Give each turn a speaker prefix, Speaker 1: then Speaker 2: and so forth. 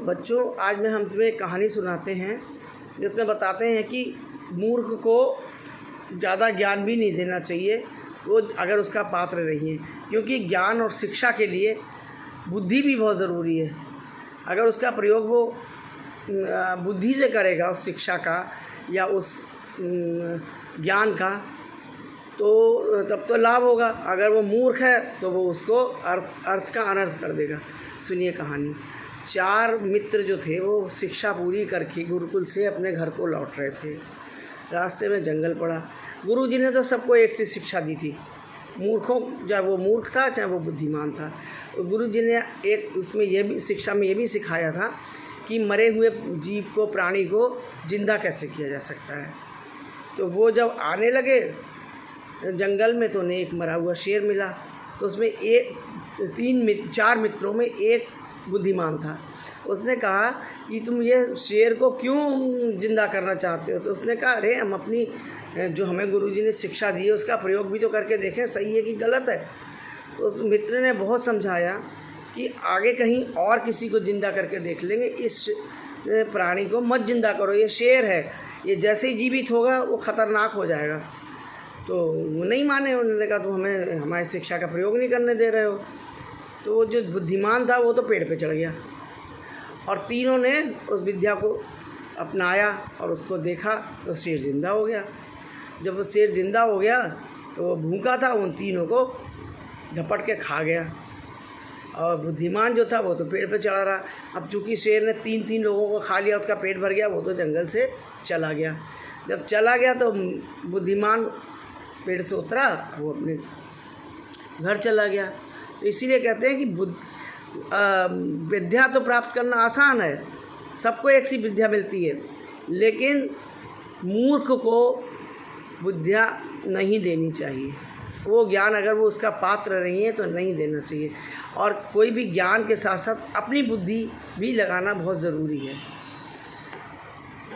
Speaker 1: बच्चों, आज हम तुम्हें एक कहानी सुनाते हैं जिसमें बताते हैं कि मूर्ख को ज़्यादा ज्ञान भी नहीं देना चाहिए वो अगर उसका पात्र नहीं है, क्योंकि ज्ञान और शिक्षा के लिए बुद्धि भी बहुत ज़रूरी है। अगर उसका प्रयोग वो बुद्धि से करेगा उस शिक्षा का या उस ज्ञान का, तो तब तो लाभ होगा। अगर वो मूर्ख है तो वो उसको अर्थ का अनर्थ कर देगा। सुनिए कहानी। 4 मित्र जो थे वो शिक्षा पूरी करके गुरुकुल से अपने घर को लौट रहे थे। रास्ते में जंगल पड़ा। गुरुजी ने तो सबको एक सी शिक्षा दी थी, मूर्खों, चाहे वो मूर्ख था चाहे वो बुद्धिमान था। गुरुजी ने एक उसमें ये भी शिक्षा में ये भी सिखाया था कि मरे हुए जीव को, प्राणी को जिंदा कैसे किया जा सकता है। तो वो जब आने लगे जंगल में तो उन्हें एक मरा हुआ शेर मिला। तो उसमें 4 मित्रों में एक बुद्धिमान था। उसने कहा कि तुम ये शेर को क्यों जिंदा करना चाहते हो। तो उसने कहा, अरे हम अपनी जो हमें गुरुजी ने शिक्षा दी है उसका प्रयोग भी तो करके देखें, सही है कि गलत है। तो उस मित्र ने बहुत समझाया कि आगे कहीं और किसी को जिंदा करके देख लेंगे, इस प्राणी को मत जिंदा करो, ये शेर है, ये जैसे ही जीवित होगा वो ख़तरनाक हो जाएगा। तो वो नहीं माने। उन्होंने कहा, तुम हमें हमारी शिक्षा का प्रयोग नहीं करने दे रहे हो। तो वो जो बुद्धिमान था वो तो पेड़ पे चढ़ गया और तीनों ने उस विद्या को अपनाया और उसको देखा तो शेर ज़िंदा हो गया। जब वो शेर ज़िंदा हो गया तो वो भूखा था, उन तीनों को झपट के खा गया। और बुद्धिमान जो था वो तो पेड़ पे चढ़ा रहा। अब चूँकि शेर ने 3 लोगों को खा लिया, उसका पेट भर गया, वो तो जंगल से चला गया। जब चला गया तो बुद्धिमान पेड़ से उतरा, वो अपने घर चला गया। तो इसीलिए कहते हैं कि विद्या तो प्राप्त करना आसान है, सबको एक सी विद्या मिलती है, लेकिन मूर्ख को विद्या नहीं देनी चाहिए। वो ज्ञान अगर वो उसका पात्र नहीं है तो नहीं देना चाहिए। और कोई भी ज्ञान के साथ साथ अपनी बुद्धि भी लगाना बहुत ज़रूरी है।